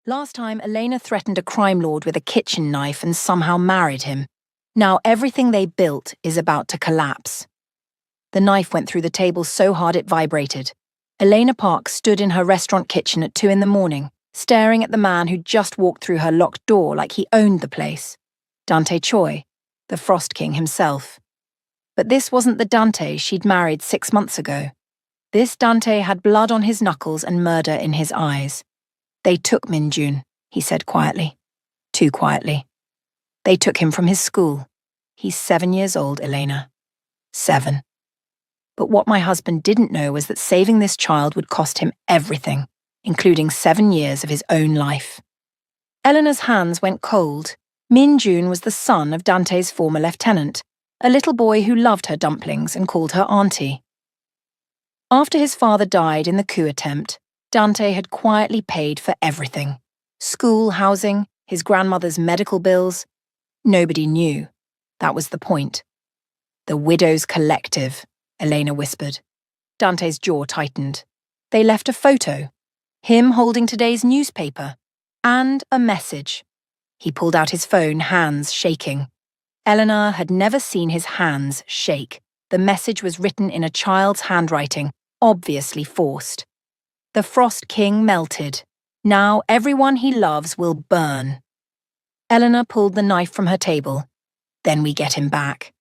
Last time, Elena threatened a crime lord with a kitchen knife and somehow married him. Now everything they built is about to collapse. The knife went through the table so hard it vibrated. Elena Park stood in her restaurant kitchen at 2 a.m, staring at the man who'd just walked through her locked door like he owned the place. Dante Choi, the Frost King himself. But this wasn't the Dante she'd married 6 months ago. This Dante had blood on his knuckles and murder in his eyes. They took Min Jun, he said quietly. Too quietly. They took him from his school. He's 7 years old, Elena. 7. But what my husband didn't know was that saving this child would cost him everything, including 7 years of his own life. Eleanor's hands went cold. Min Jun was the son of Dante's former lieutenant, a little boy who loved her dumplings and called her auntie. After his father died in the coup attempt, Dante had quietly paid for everything. School, housing, his grandmother's medical bills. Nobody knew. That was the point. The Widows Collective, Elena whispered. Dante's jaw tightened. They left a photo. Him holding today's newspaper. And a message. He pulled out his phone, hands shaking. Eleanor had never seen his hands shake. The message was written in a child's handwriting, obviously forced. The Frost King melted. Now everyone he loves will burn. Eleanor pulled the knife from her table. Then we get him back.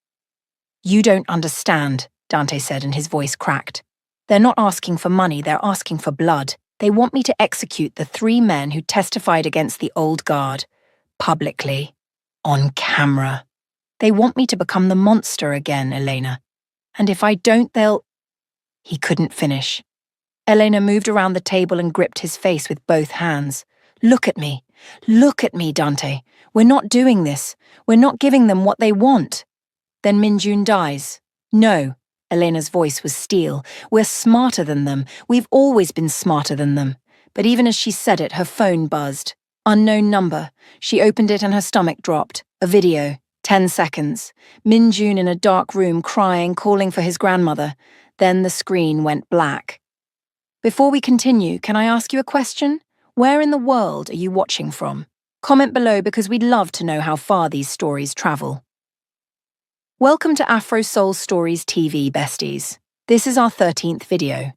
You don't understand, Dante said, and his voice cracked. They're not asking for money, they're asking for blood. They want me to execute the 3 men who testified against the old guard. Publicly. On camera. They want me to become the monster again, Elena. And if I don't, they'll... He couldn't finish. Elena moved around the table and gripped his face with both hands. Look at me. Look at me, Dante. We're not doing this. We're not giving them what they want. Then Min Jun dies. No. Elena's voice was steel. We're smarter than them. We've always been smarter than them. But even as she said it, her phone buzzed. Unknown number. She opened it and her stomach dropped. A video. 10 seconds. Min Jun in a dark room crying, calling for his grandmother. Then the screen went black. Before we continue, can I ask you a question? Where in the world are you watching from? Comment below because we'd love to know how far these stories travel. Welcome to Afro Soul Stories TV, besties. This is our 13th video.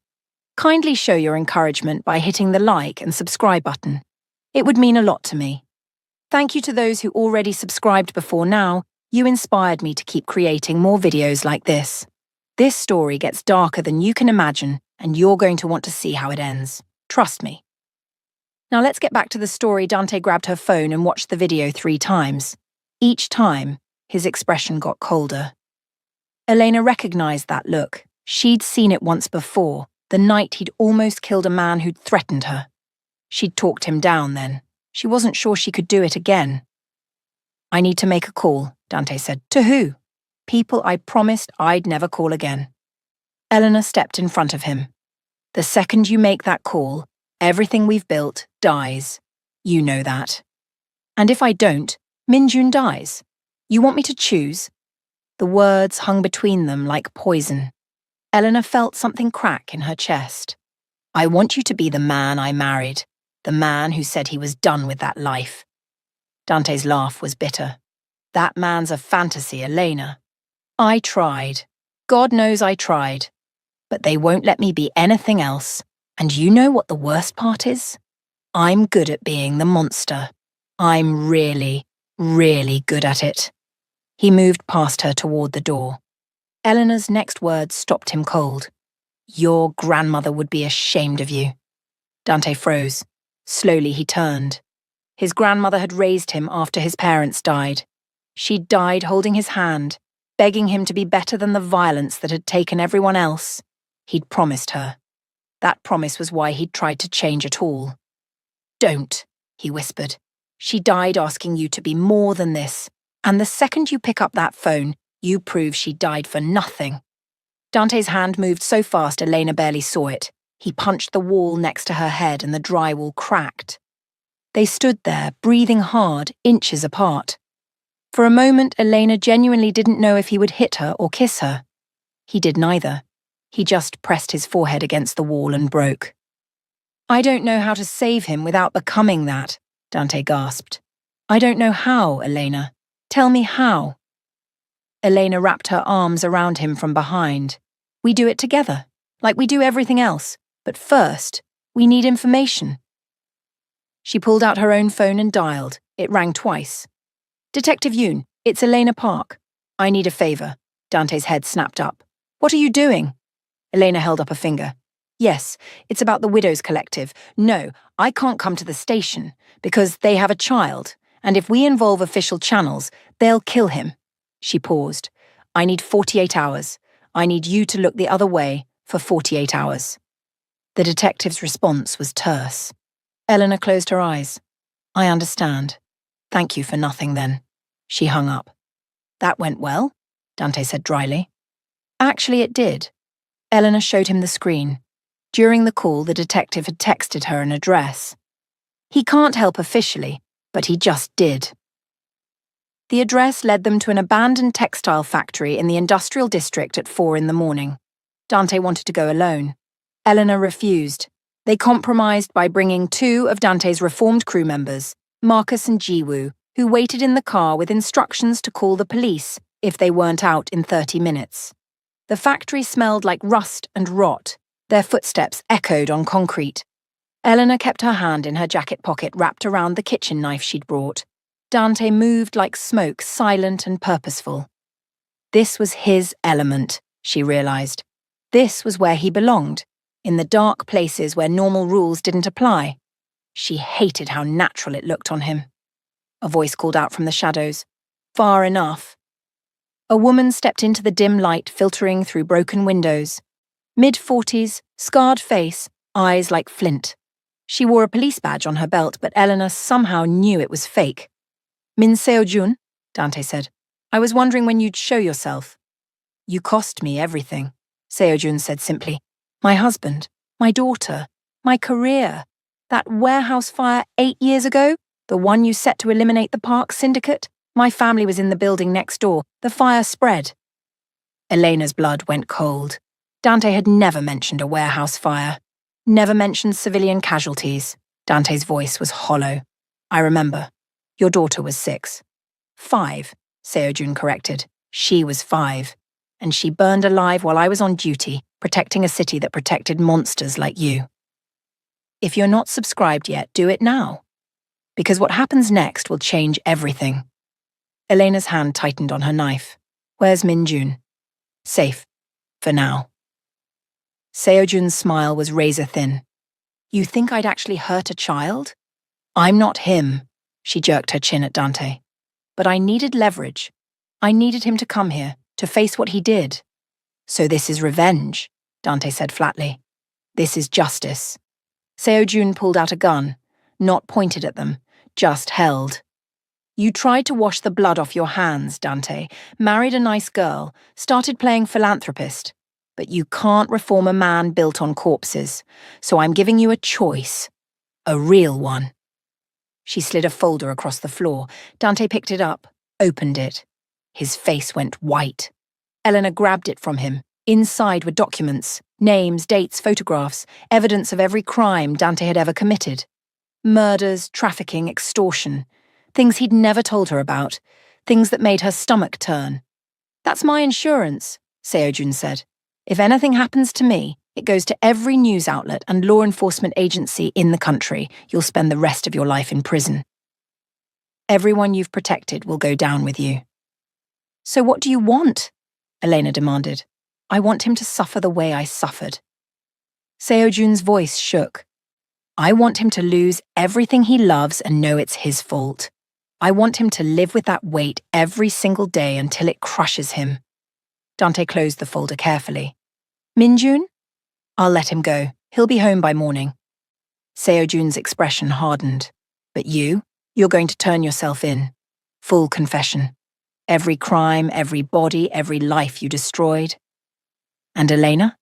Kindly show your encouragement by hitting the like and subscribe button. It would mean a lot to me. Thank you to those who already subscribed before now. You inspired me to keep creating more videos like this. This story gets darker than you can imagine, and you're going to want to see how it ends. Trust me. Now let's get back to the story. Dante grabbed her phone and watched the video 3 times. Each time, his expression got colder. Elena recognized that look. She'd seen it once before, the night he'd almost killed a man who'd threatened her. She'd talked him down then. She wasn't sure she could do it again. I need to make a call, Dante said. To who? People I promised I'd never call again. Eleanor stepped in front of him. The second you make that call, everything we've built dies. You know that. And if I don't, Min Jun dies. You want me to choose? The words hung between them like poison. Eleanor felt something crack in her chest. I want you to be the man I married, the man who said he was done with that life. Dante's laugh was bitter. That man's a fantasy, Elena. I tried. God knows I tried. But they won't let me be anything else. And you know what the worst part is? I'm good at being the monster. I'm really, really good at it. He moved past her toward the door. Eleanor's next words stopped him cold. Your grandmother would be ashamed of you. Dante froze. Slowly he turned. His grandmother had raised him after his parents died. She'd died holding his hand, begging him to be better than the violence that had taken everyone else. He'd promised her. That promise was why he'd tried to change it all. Don't, he whispered. She died asking you to be more than this. And the second you pick up that phone, you prove she died for nothing. Dante's hand moved so fast Elena barely saw it. He punched the wall next to her head and the drywall cracked. They stood there, breathing hard, inches apart. For a moment, Elena genuinely didn't know if he would hit her or kiss her. He did neither. He just pressed his forehead against the wall and broke. I don't know how to save him without becoming that, Dante gasped. I don't know how, Elena. Tell me how. Elena wrapped her arms around him from behind. We do it together, like we do everything else. But first, we need information. She pulled out her own phone and dialed. It rang twice. Detective Yoon, it's Elena Park. I need a favor. Dante's head snapped up. What are you doing? Elena held up a finger. Yes, it's about the Widows Collective. No, I can't come to the station, because they have a child, and if we involve official channels, they'll kill him. She paused. I need 48 hours. I need you to look the other way for 48 hours. The detective's response was terse. Eleanor closed her eyes. I understand. Thank you for nothing, then. She hung up. That went well, Dante said dryly. Actually, it did. Eleanor showed him the screen. During the call, the detective had texted her an address. He can't help officially, but he just did. The address led them to an abandoned textile factory in the industrial district at 4 in the morning. Dante wanted to go alone. Eleanor refused. They compromised by bringing 2 of Dante's reformed crew members, Marcus and Jiwoo, who waited in the car with instructions to call the police if they weren't out in 30 minutes. The factory smelled like rust and rot. Their footsteps echoed on concrete. Eleanor kept her hand in her jacket pocket wrapped around the kitchen knife she'd brought. Dante moved like smoke, silent and purposeful. This was his element, she realized. This was where he belonged, in the dark places where normal rules didn't apply. She hated how natural it looked on him. A voice called out from the shadows. Far enough. A woman stepped into the dim light filtering through broken windows. Mid-40s, scarred face, eyes like flint. She wore a police badge on her belt, but Eleanor somehow knew it was fake. Min Seo-jun, Dante said. I was wondering when you'd show yourself. You cost me everything, Seo-jun said simply. My husband, my daughter, my career. That warehouse fire 8 years ago, the one you set to eliminate the Park Syndicate. My family was in the building next door. The fire spread. Elena's blood went cold. Dante had never mentioned a warehouse fire. Never mentioned civilian casualties. Dante's voice was hollow. I remember. Your daughter was 6. 5, Seo-jun corrected. She was 5. And she burned alive while I was on duty, protecting a city that protected monsters like you. If you're not subscribed yet, do it now. Because what happens next will change everything. Elena's hand tightened on her knife. Where's Min-jun? Safe. For now. Seo-jun's smile was razor-thin. You think I'd actually hurt a child? I'm not him, she jerked her chin at Dante. But I needed leverage. I needed him to come here, to face what he did. So this is revenge, Dante said flatly. This is justice. Seo-jun pulled out a gun, not pointed at them, just held. You tried to wash the blood off your hands, Dante, married a nice girl, started playing philanthropist. But you can't reform a man built on corpses, so I'm giving you a choice. A real one. She slid a folder across the floor. Dante picked it up, opened it. His face went white. Eleanor grabbed it from him. Inside were documents, names, dates, photographs, evidence of every crime Dante had ever committed. Murders, trafficking, extortion. Things he'd never told her about. Things that made her stomach turn. That's my insurance, Seo-jun said. If anything happens to me, it goes to every news outlet and law enforcement agency in the country. You'll spend the rest of your life in prison. Everyone you've protected will go down with you. So what do you want? Elena demanded. I want him to suffer the way I suffered. Seo-jun's voice shook. I want him to lose everything he loves and know it's his fault. I want him to live with that weight every single day until it crushes him. Dante closed the folder carefully. Min-jun? I'll let him go. He'll be home by morning. Seo-jun's expression hardened. But you're going to turn yourself in. Full confession. Every crime, every body, every life you destroyed. And Elena?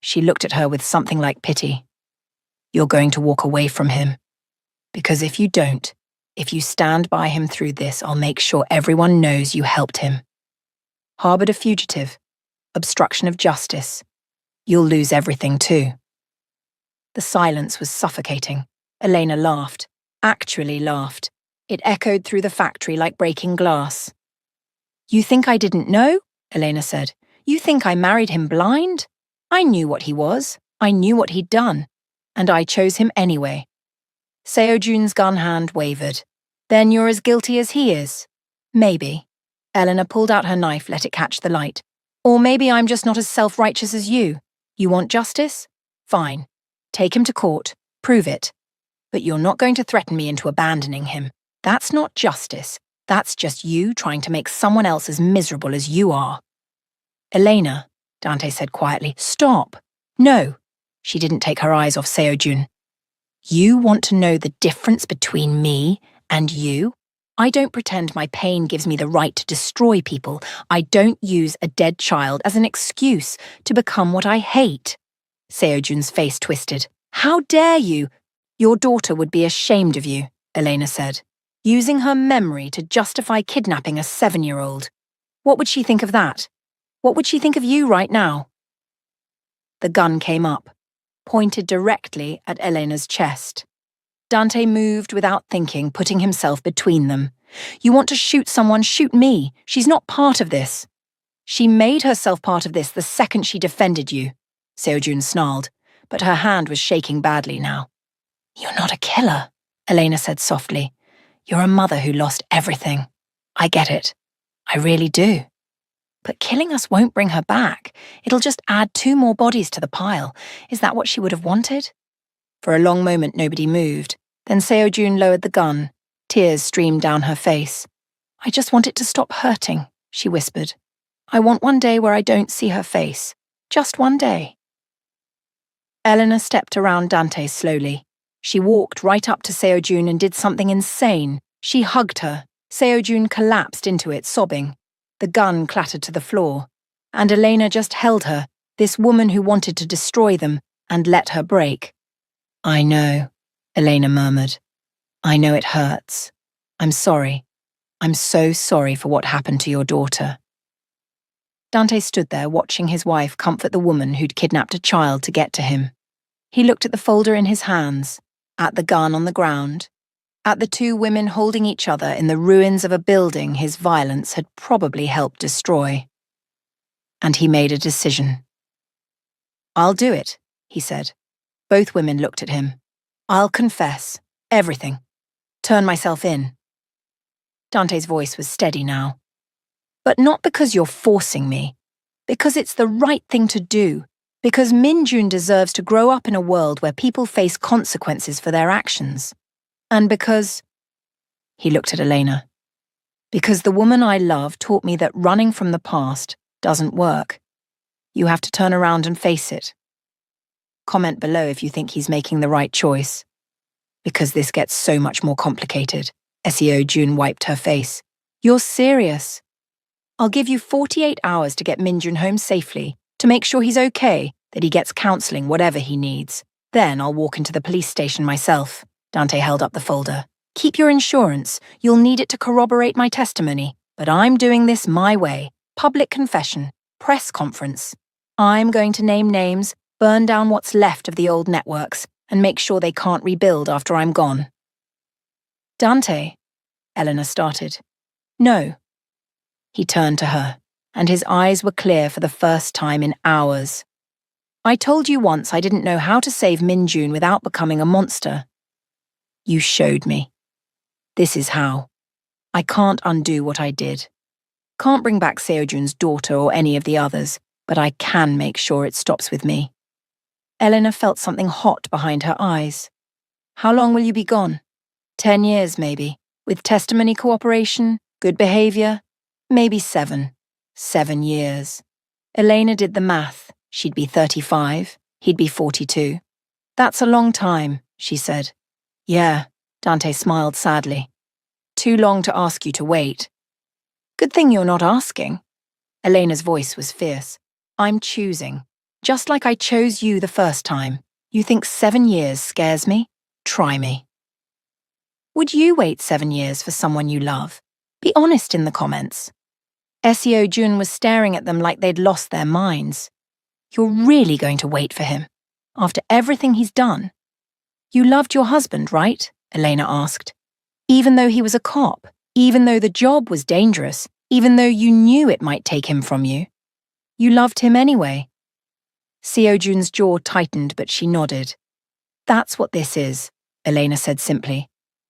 She looked at her with something like pity. You're going to walk away from him. Because if you don't, if you stand by him through this, I'll make sure everyone knows you helped him. Harbored a fugitive. Obstruction of justice. You'll lose everything too. The silence was suffocating. Elena laughed. Actually laughed. It echoed through the factory like breaking glass. "You think I didn't know?" Elena said. "You think I married him blind? I knew what he was. I knew what he'd done. And I chose him anyway." Seo-jun's gun hand wavered. "Then you're as guilty as he is." "Maybe." Elena pulled out her knife, let it catch the light. "Or maybe I'm just not as self-righteous as you. You want justice? Fine. Take him to court. Prove it. But you're not going to threaten me into abandoning him. That's not justice. That's just you trying to make someone else as miserable as you are." "Elena," Dante said quietly, "stop." "No." She didn't take her eyes off Seo-jun. "You want to know the difference between me and you? I don't pretend my pain gives me the right to destroy people. I don't use a dead child as an excuse to become what I hate." Seo-jun's face twisted. "How dare you? Your daughter would be ashamed of you," Elena said. "Using her memory to justify kidnapping a 7-year-old. What would she think of that? What would she think of you right now?" The gun came up, pointed directly at Elena's chest. Dante moved without thinking, putting himself between them. "You want to shoot someone, shoot me. She's not part of this." "She made herself part of this the second she defended you," Seo-jun snarled, but her hand was shaking badly now. "You're not a killer," Elena said softly. "You're a mother who lost everything. I get it. I really do. But killing us won't bring her back. It'll just add 2 more bodies to the pile. Is that what she would have wanted?" For a long moment nobody moved. Then Seo-jun lowered the gun. Tears streamed down her face. "I just want it to stop hurting," she whispered. "I want one day where I don't see her face. Just one day." Elena stepped around Dante slowly. She walked right up to Seo-jun and did something insane. She hugged her. Seo-jun collapsed into it, sobbing. The gun clattered to the floor. And Elena just held her, this woman who wanted to destroy them, and let her break. "I know," Elena murmured. "I know it hurts. I'm sorry. I'm so sorry for what happened to your daughter." Dante stood there watching his wife comfort the woman who'd kidnapped a child to get to him. He looked at the folder in his hands, at the gun on the ground, at the 2 women holding each other in the ruins of a building his violence had probably helped destroy. And he made a decision. "I'll do it," he said. Both women looked at him. "I'll confess. Everything. Turn myself in." Dante's voice was steady now. "But not because you're forcing me. Because it's the right thing to do. Because Min-jun deserves to grow up in a world where people face consequences for their actions. And because..." He looked at Elena. "Because the woman I love taught me that running from the past doesn't work. You have to turn around and face it. Comment below if you think he's making the right choice. Because this gets so much more complicated." Seo-jun wiped her face. "You're serious? I'll give you 48 hours to get Min-jun home safely, to make sure he's okay, that he gets counseling, whatever he needs. Then I'll walk into the police station myself." Dante held up the folder. "Keep your insurance. You'll need it to corroborate my testimony. But I'm doing this my way. Public confession. Press conference. I'm going to name names, burn down what's left of the old networks, and make sure they can't rebuild after I'm gone." "Dante," Elena started. "No." He turned to her, and his eyes were clear for the first time in hours. "I told you once I didn't know how to save Min-jun without becoming a monster. You showed me. This is how. I can't undo what I did. Can't bring back Seo-jun's daughter or any of the others, but I can make sure it stops with me." Elena felt something hot behind her eyes. "How long will you be gone? 10 years, maybe, with testimony cooperation, good behavior, maybe 7. 7 years." Elena did the math. She'd be 35, he'd be 42. "That's a long time," she said. "Yeah," Dante smiled sadly. "Too long to ask you to wait." "Good thing you're not asking." Elena's voice was fierce. "I'm choosing. Just like I chose you the first time. You think 7 years scares me? Try me." "Would you wait 7 years for someone you love? Be honest in the comments." Seo-jun was staring at them like they'd lost their minds. "You're really going to wait for him? after everything he's done. You loved your husband, right? Elena asked. Even though he was a cop, even though the job was dangerous, even though you knew it might take him from you. You loved him anyway. Seo Jun's jaw tightened, but she nodded. That's what this is, Elena said simply.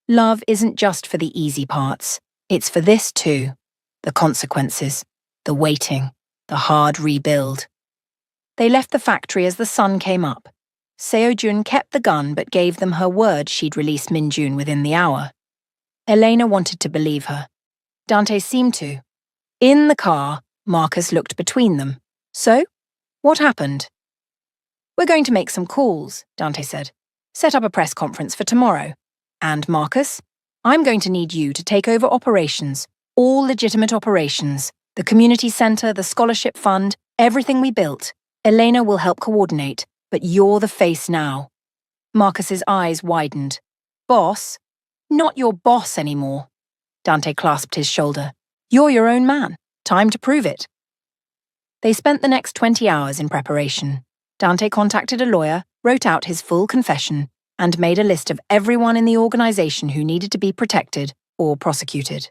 Love isn't just for the easy parts. It's for this too. The consequences, the waiting, the hard rebuild. They left the factory as the sun came up. Seo Jun kept the gun but gave them her word she'd release Min Jun within the hour. Elena wanted to believe her. Dante seemed to. In the car, Marcus looked between them. So, what happened? We're going to make some calls, Dante said. Set up a press conference for tomorrow. And Marcus, I'm going to need you to take over operations, all legitimate operations, the community center, the scholarship fund, everything we built. Elena will help coordinate, but you're the face now. Marcus's eyes widened. Boss? Not your boss anymore. Dante clasped his shoulder. You're your own man. Time to prove it. They spent the next 20 hours in preparation. Dante contacted a lawyer, wrote out his full confession, and made a list of everyone in the organization who needed to be protected or prosecuted.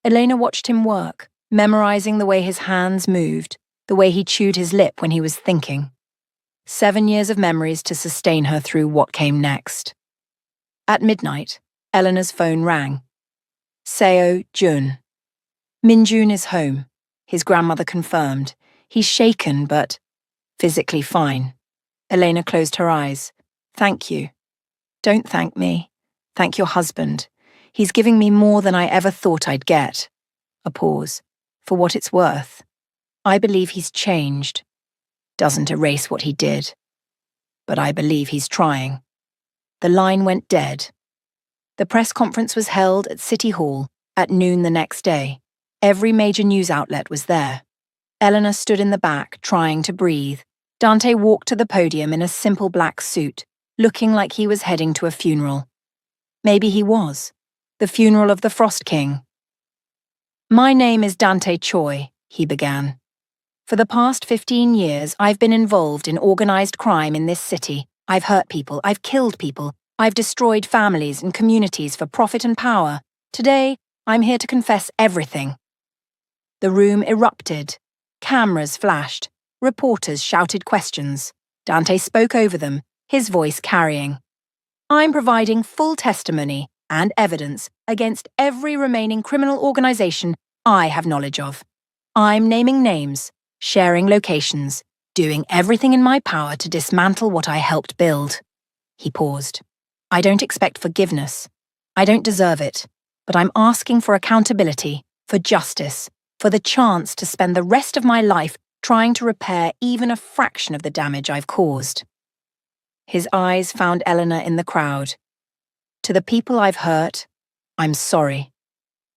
Elena watched him work, memorizing the way his hands moved, the way he chewed his lip when he was thinking. 7 years of memories to sustain her through what came next. At midnight, Eleanor's phone rang. Seo Jun. Min Jun is home, his grandmother confirmed. He's shaken, but physically fine. Elena closed her eyes. Thank you. Don't thank me. Thank your husband. He's giving me more than I ever thought I'd get. A pause. For what it's worth. I believe he's changed. Doesn't erase what he did. But I believe he's trying. The line went dead. The press conference was held at City Hall at noon the next day. Every major news outlet was there. Eleanor stood in the back, trying to breathe. Dante walked to the podium in a simple black suit, looking like he was heading to a funeral. Maybe he was. The funeral of the Frost King. My name is Dante Choi, he began. For the past 15 years, I've been involved in organized crime in this city. I've hurt people, I've killed people, I've destroyed families and communities for profit and power. Today, I'm here to confess everything. The room erupted. Cameras flashed. Reporters shouted questions. Dante spoke over them, his voice carrying. I'm providing full testimony and evidence against every remaining criminal organization I have knowledge of. I'm naming names, sharing locations, doing everything in my power to dismantle what I helped build. He paused. I don't expect forgiveness. I don't deserve it. But I'm asking for accountability, for justice, for the chance to spend the rest of my life trying to repair even a fraction of the damage I've caused. His eyes found Eleanor in the crowd. To the people I've hurt, I'm sorry.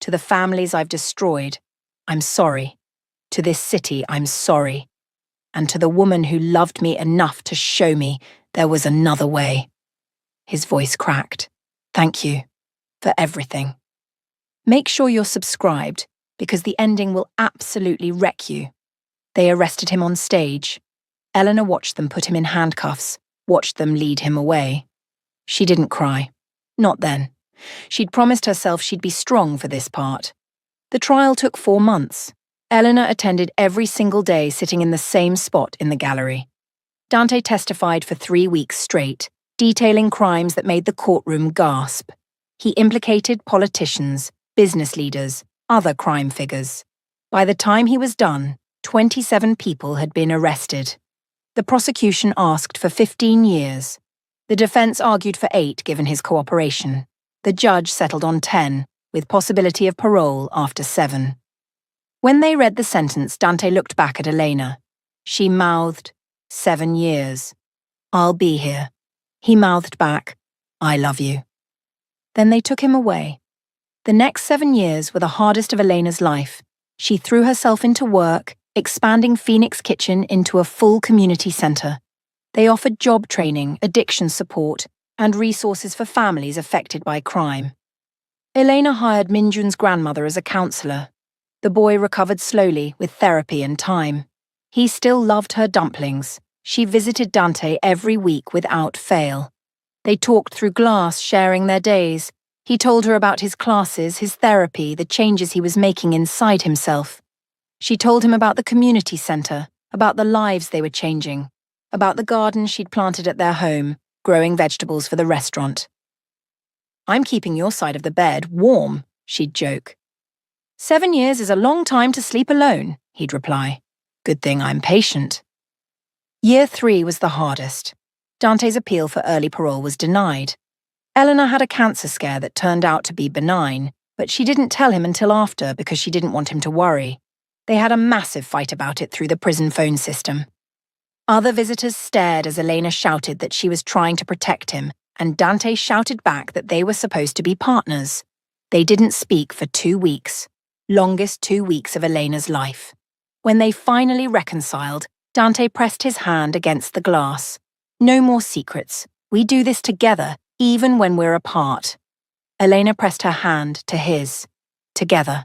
To the families I've destroyed, I'm sorry. To this city, I'm sorry. And to the woman who loved me enough to show me there was another way. His voice cracked. Thank you for everything. Make sure you're subscribed, because the ending will absolutely wreck you. They arrested him on stage. Eleanor watched them put him in handcuffs, watched them lead him away. She didn't cry. Not then. She'd promised herself she'd be strong for this part. The trial took 4 months. Eleanor attended every single day, sitting in the same spot in the gallery. Dante testified for 3 weeks straight, detailing crimes that made the courtroom gasp. He implicated politicians, business leaders, other crime figures. By the time he was done, 27 people had been arrested. The prosecution asked for 15 years. The defense argued for 8 given his cooperation. The judge settled on 10, with possibility of parole after 7. When they read the sentence, Dante looked back at Elena. She mouthed, 7 years. I'll be here. He mouthed back, I love you. Then they took him away. The next 7 years were the hardest of Elena's life. She threw herself into work, expanding Phoenix Kitchen into a full community center. They offered job training, addiction support, and resources for families affected by crime. Elena hired Min Jun's grandmother as a counselor. The boy recovered slowly with therapy and time. He still loved her dumplings. She visited Dante every week without fail. They talked through glass, sharing their days. He told her about his classes, his therapy, the changes he was making inside himself. She told him about the community center, about the lives they were changing, about the garden she'd planted at their home, growing vegetables for the restaurant. "I'm keeping your side of the bed warm," she'd joke. "7 years is a long time to sleep alone," he'd reply. "Good thing I'm patient." Year 3 was the hardest. Dante's appeal for early parole was denied. Eleanor had a cancer scare that turned out to be benign, but she didn't tell him until after because she didn't want him to worry. They had a massive fight about it through the prison phone system. Other visitors stared as Elena shouted that she was trying to protect him, and Dante shouted back that they were supposed to be partners. They didn't speak for 2 weeks, longest 2 weeks of Elena's life. When they finally reconciled, Dante pressed his hand against the glass. "No more secrets. We do this together, even when we're apart." Elena pressed her hand to his. Together.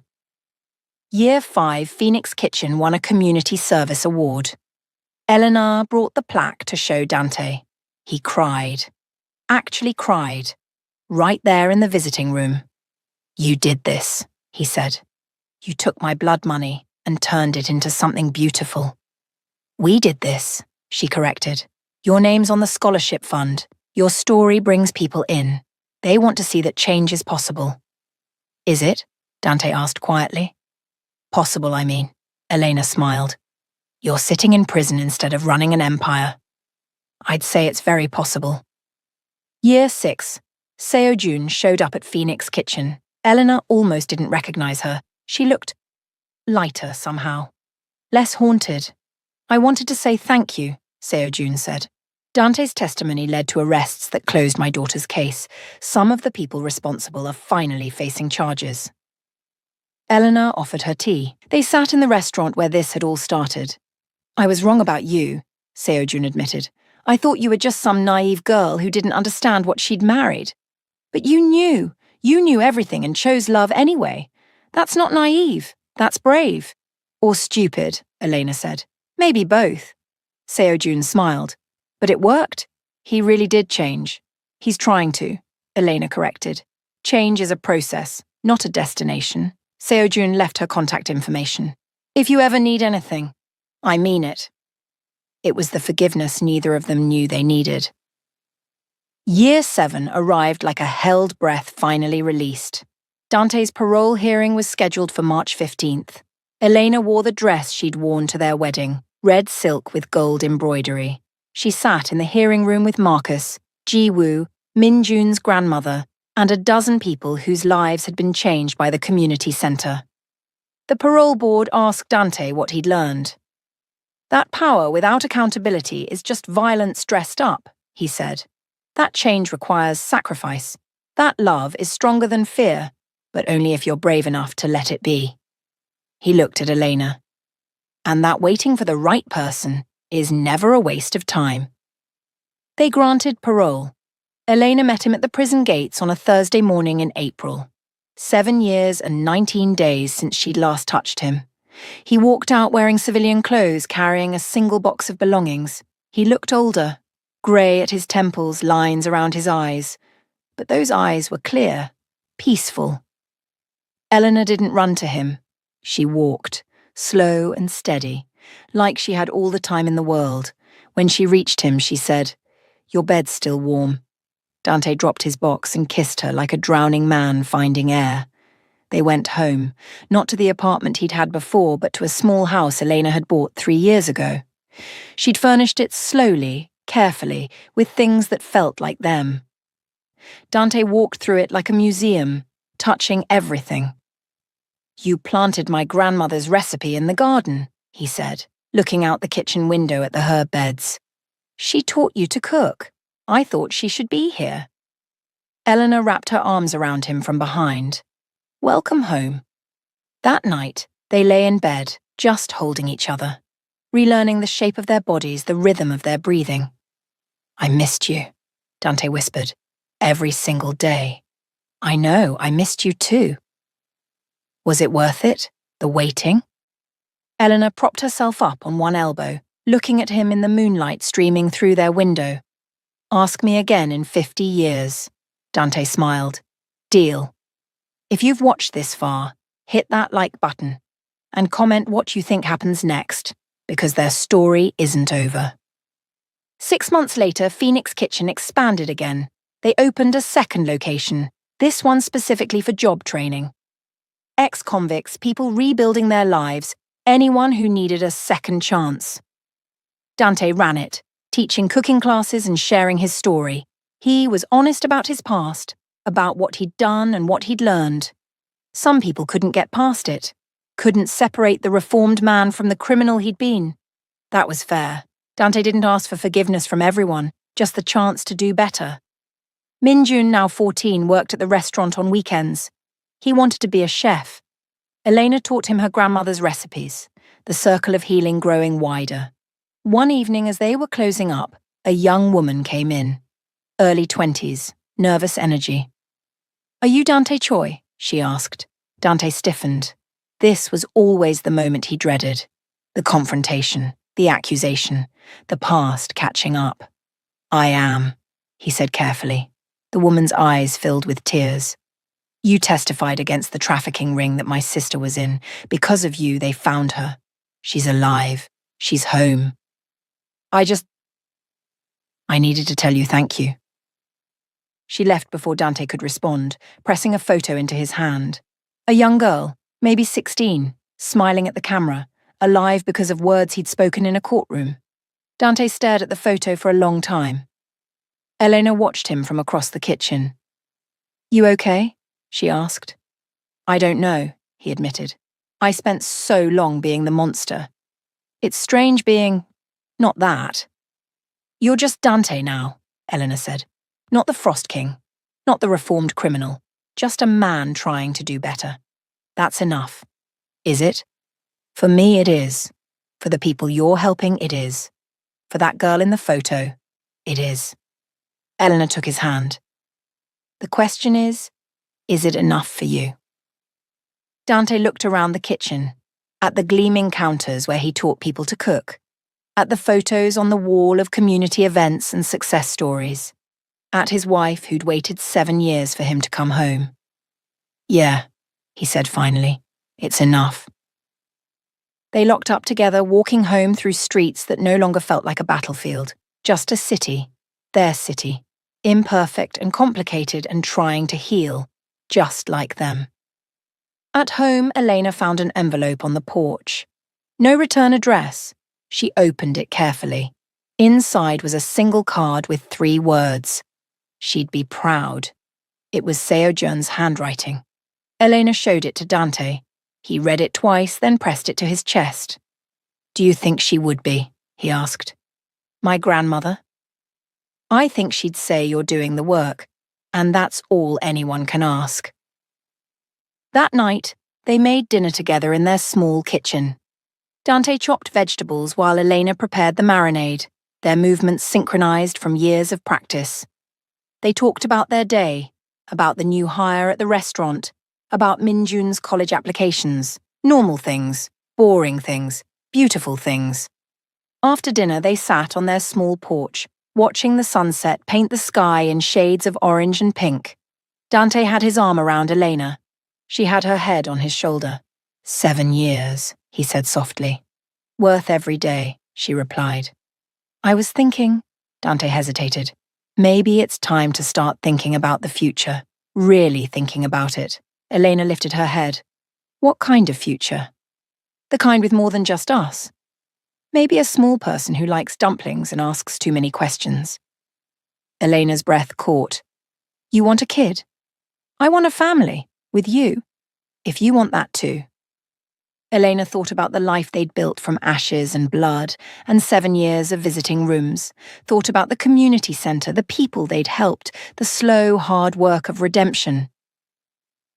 Year 5, Phoenix Kitchen won a community service award. Eleanor brought the plaque to show Dante. He cried. Actually cried. Right there in the visiting room. "You did this," he said. "You took my blood money and turned it into something beautiful." "We did this," she corrected. "Your name's on the scholarship fund. Your story brings people in. They want to see that change is possible." "Is it?" Dante asked quietly. "Possible, I mean," Elena smiled. "You're sitting in prison instead of running an empire. I'd say it's very possible." Year 6. Seo Jun showed up at Phoenix Kitchen. Eleanor almost didn't recognize her. She looked lighter somehow. Less haunted. "I wanted to say thank you," Seo Jun said. "Dante's testimony led to arrests that closed my daughter's case. Some of the people responsible are finally facing charges." Eleanor offered her tea. They sat in the restaurant where this had all started. "I was wrong about you," Seo Jun admitted. "I thought you were just some naive girl who didn't understand what she'd married. But you knew. You knew everything and chose love anyway. That's not naive. That's brave." "Or stupid," Elena said. "Maybe both." Seo Jun smiled. "But it worked. He really did change." "He's trying to," Elena corrected. "Change is a process, not a destination." Seo Jun left her contact information. "If you ever need anything." "I mean it." It was the forgiveness neither of them knew they needed. Year 7 arrived like a held breath finally released. Dante's parole hearing was scheduled for March 15th. Elena wore the dress she'd worn to their wedding, red silk with gold embroidery. She sat in the hearing room with Marcus, Ji-woo, Min-jun's grandmother, and a dozen people whose lives had been changed by the community center. The parole board asked Dante what he'd learned. "That power without accountability is just violence dressed up," he said. "That change requires sacrifice. That love is stronger than fear, but only if you're brave enough to let it be." He looked at Elena. "And that waiting for the right person is never a waste of time." They granted parole. Elena met him at the prison gates on a Thursday morning in April. 7 years and 19 days since she'd last touched him. He walked out wearing civilian clothes, carrying a single box of belongings. He looked older, grey at his temples, lines around his eyes. But those eyes were clear, peaceful. Eleanor didn't run to him. She walked, slow and steady, like she had all the time in the world. When she reached him, she said, "Your bed's still warm." Dante dropped his box and kissed her like a drowning man finding air. They went home, not to the apartment he'd had before, but to a small house Elena had bought 3 years ago. She'd furnished it slowly, carefully, with things that felt like them. Dante walked through it like a museum, touching everything. "You planted my grandmother's recipe in the garden," he said, looking out the kitchen window at the herb beds. "She taught you to cook. I thought she should be here." Eleanor wrapped her arms around him from behind. "Welcome home." That night, they lay in bed, just holding each other, relearning the shape of their bodies, the rhythm of their breathing. "I missed you," Dante whispered. "Every single day." "I know, I missed you too." "Was it worth it, the waiting?" Eleanor propped herself up on one elbow, looking at him in the moonlight streaming through their window. "Ask me again in 50 years. Dante smiled. "Deal." If you've watched this far, hit that like button and comment what you think happens next, because their story isn't over. 6 months later, Phoenix Kitchen expanded again. They opened a second location, this one specifically for job training. Ex-convicts, people rebuilding their lives, anyone who needed a second chance. Dante ran it, teaching cooking classes and sharing his story. He was honest about his past, about what he'd done and what he'd learned. Some people couldn't get past it, couldn't separate the reformed man from the criminal he'd been. That was fair. Dante didn't ask for forgiveness from everyone, just the chance to do better. Minjun, now 14, worked at the restaurant on weekends. He wanted to be a chef. Elena taught him her grandmother's recipes, the circle of healing growing wider. One evening as they were closing up, a young woman came in. Early 20s, nervous energy. "Are you Dante Choi?" she asked. Dante stiffened. This was always the moment he dreaded. The confrontation, the accusation, the past catching up. "I am," he said carefully. The woman's eyes filled with tears. "You testified against the trafficking ring that my sister was in. Because of you, they found her. She's alive. She's home. I needed to tell you thank you." She left before Dante could respond, pressing a photo into his hand. A young girl, maybe 16, smiling at the camera, alive because of words he'd spoken in a courtroom. Dante stared at the photo for a long time. Elena watched him from across the kitchen. "You okay?" she asked. "I don't know," he admitted. "I spent so long being the monster. It's strange being... not that." "You're just Dante now," Elena said. "Not the Frost King, not the reformed criminal, just a man trying to do better. That's enough. Is it? For me, it is. For the people you're helping, it is. For that girl in the photo, it is." Elena took his hand. "The question is it enough for you?" Dante looked around the kitchen, at the gleaming counters where he taught people to cook, at the photos on the wall of community events and success stories, at his wife who'd waited 7 years for him to come home. "Yeah," he said finally, "it's enough." They locked up together, walking home through streets that no longer felt like a battlefield, just a city, their city, imperfect and complicated and trying to heal, just like them. At home, Elena found an envelope on the porch. No return address. She opened it carefully. Inside was a single card with 3 words. She'd be proud. It was Seo Jun's handwriting. Elena showed it to Dante. He read it twice, then pressed it to his chest. "Do you think she would be?" he asked. "My grandmother?" "I think she'd say you're doing the work, and that's all anyone can ask." That night, they made dinner together in their small kitchen. Dante chopped vegetables while Elena prepared the marinade, their movements synchronized from years of practice. They talked about their day, about the new hire at the restaurant, about Minjun's college applications, normal things, boring things, beautiful things. After dinner, they sat on their small porch, watching the sunset paint the sky in shades of orange and pink. Dante had his arm around Elena. She had her head on his shoulder. 7 years, he said softly. "Worth every day," she replied. "I was thinking," Dante hesitated, "maybe it's time to start thinking about the future, really thinking about it." Elena lifted her head. "What kind of future?" "The kind with more than just us. Maybe a small person who likes dumplings and asks too many questions." Elena's breath caught. "You want a kid? I want a family, with you, if you want that too." Elena thought about the life they'd built from ashes and blood, and 7 years of visiting rooms, thought about the community centre, the people they'd helped, the slow, hard work of redemption.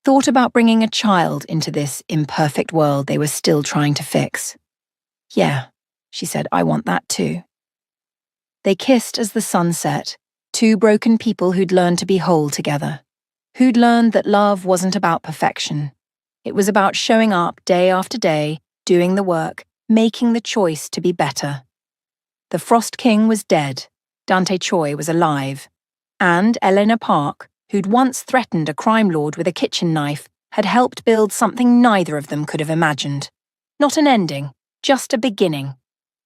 Thought about bringing a child into this imperfect world they were still trying to fix. "Yeah," she said, "I want that too." They kissed as the sun set, 2 broken people who'd learned to be whole together, who'd learned that love wasn't about perfection. It was about showing up day after day, doing the work, making the choice to be better. The Frost King was dead, Dante Choi was alive, and Elena Park, who'd once threatened a crime lord with a kitchen knife, had helped build something neither of them could have imagined. Not an ending, just a beginning.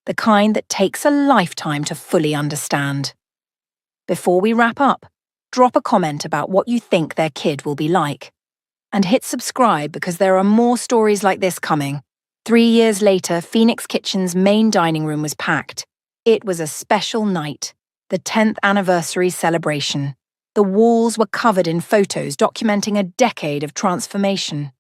The kind that takes a lifetime to fully understand. Before we wrap up, drop a comment about what you think their kid will be like. And hit subscribe because there are more stories like this coming. 3 years later, Phoenix Kitchen's main dining room was packed. It was a special night, the 10th anniversary celebration. The walls were covered in photos documenting a decade of transformation.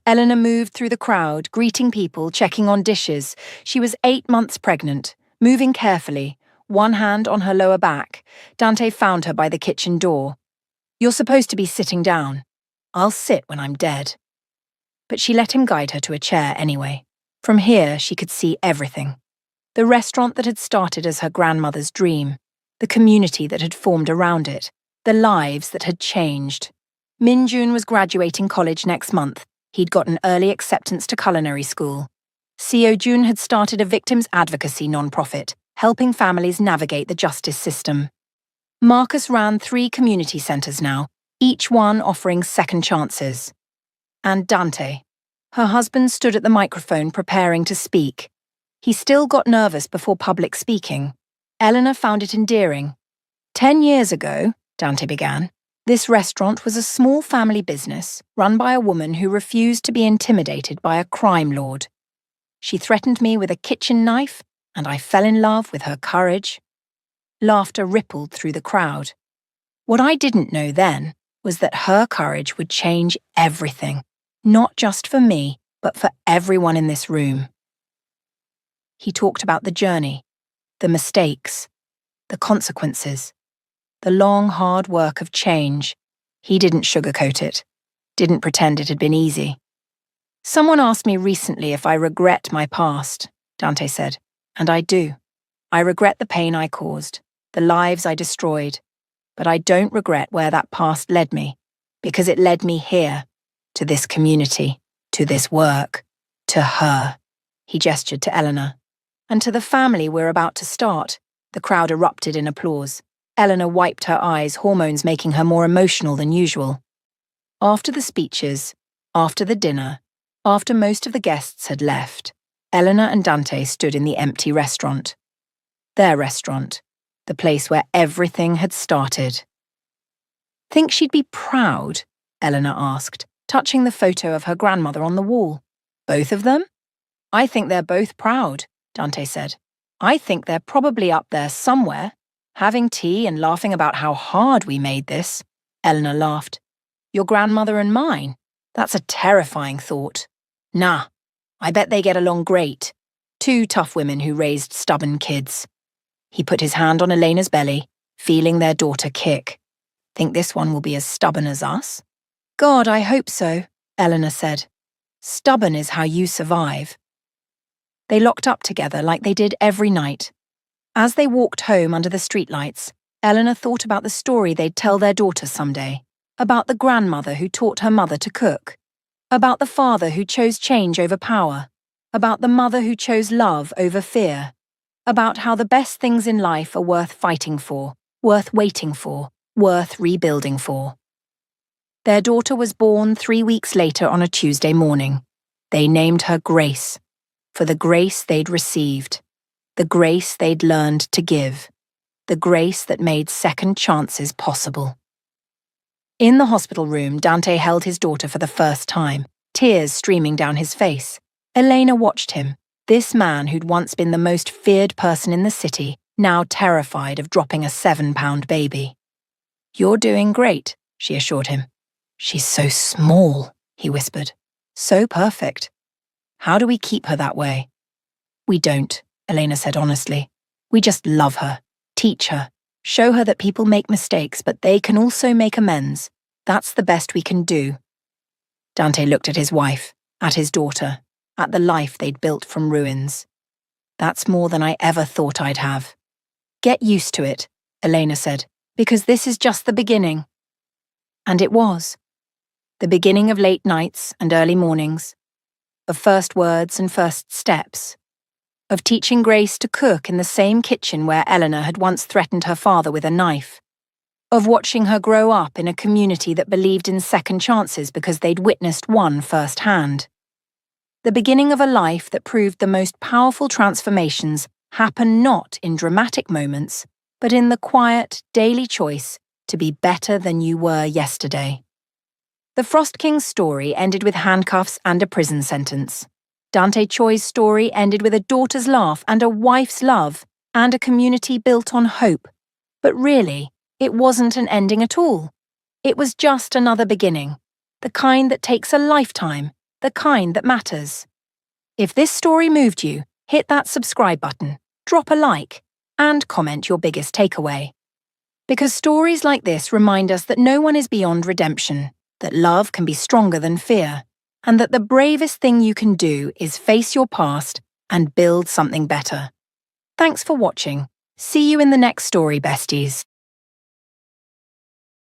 Eleanor moved through the crowd, greeting people, checking on dishes. She was 8 months pregnant, moving carefully, one hand on her lower back. Dante found her by the kitchen door. "You're supposed to be sitting down. I'll sit when I'm dead." But she let him guide her to a chair anyway. From here, she could see everything. The restaurant that had started as her grandmother's dream, the community that had formed around it, the lives that had changed. Min-jun was graduating college next month. He'd got an early acceptance to culinary school. Seo-jun had started a victims' advocacy nonprofit, helping families navigate the justice system. Marcus ran 3 community centers now, each one offering second chances. And Dante. Her husband stood at the microphone preparing to speak. He still got nervous before public speaking. Eleanor found it endearing. 10 years ago, Dante began, this restaurant was a small family business run by a woman who refused to be intimidated by a crime lord. She threatened me with a kitchen knife, and I fell in love with her courage. Laughter rippled through the crowd. What I didn't know then was that her courage would change everything, not just for me, but for everyone in this room. He talked about the journey, the mistakes, the consequences, the long, hard work of change. He didn't sugarcoat it, didn't pretend it had been easy. "Someone asked me recently if I regret my past," Dante said, "and I do. I regret the pain I caused, the lives I destroyed, but I don't regret where that past led me, because it led me here, to this community, to this work, to her." He gestured to Eleanor. "And to the family we're about to start." The crowd erupted in applause. Eleanor wiped her eyes, hormones making her more emotional than usual. After the speeches, after the dinner, after most of the guests had left, Eleanor and Dante stood in the empty restaurant. Their restaurant, the place where everything had started. "Think she'd be proud?" Eleanor asked, touching the photo of her grandmother on the wall. "Both of them?" "I think they're both proud," Dante said. "I think they're probably up there somewhere, having tea and laughing about how hard we made this." Eleanor laughed. "Your grandmother and mine? That's a terrifying thought." "Nah, I bet they get along great. 2 tough women who raised stubborn kids." He put his hand on Elena's belly, feeling their daughter kick. "Think this one will be as stubborn as us?" "God, I hope so," Eleanor said. "Stubborn is how you survive." They locked up together like they did every night. As they walked home under the streetlights, Eleanor thought about the story they'd tell their daughter someday, about the grandmother who taught her mother to cook, about the father who chose change over power, about the mother who chose love over fear, about how the best things in life are worth fighting for, worth waiting for, worth rebuilding for. Their daughter was born 3 weeks later on a Tuesday morning. They named her Grace, for the grace they'd received, the grace they'd learned to give, the grace that made second chances possible. In the hospital room, Dante held his daughter for the first time, tears streaming down his face. Elena watched him, this man who'd once been the most feared person in the city, now terrified of dropping a 7-pound baby. "You're doing great," she assured him. "She's so small," he whispered. "So perfect. How do we keep her that way?" "We don't," Elena said honestly. "We just love her, teach her, show her that people make mistakes, but they can also make amends. That's the best we can do." Dante looked at his wife, at his daughter, at the life they'd built from ruins. "That's more than I ever thought I'd have." "Get used to it," Elena said, "because this is just the beginning." And it was. The beginning of late nights and early mornings, of first words and first steps, of teaching Grace to cook in the same kitchen where Eleanor had once threatened her father with a knife, of watching her grow up in a community that believed in second chances because they'd witnessed one firsthand. The beginning of a life that proved the most powerful transformations happen not in dramatic moments, but in the quiet, daily choice to be better than you were yesterday. The Frost King's story ended with handcuffs and a prison sentence. Dante Choi's story ended with a daughter's laugh and a wife's love and a community built on hope. But really, it wasn't an ending at all. It was just another beginning, the kind that takes a lifetime, the kind that matters. If this story moved you, hit that subscribe button, drop a like, and comment your biggest takeaway. Because stories like this remind us that no one is beyond redemption, that love can be stronger than fear, and that the bravest thing you can do is face your past and build something better. Thanks for watching. See you in the next story, besties.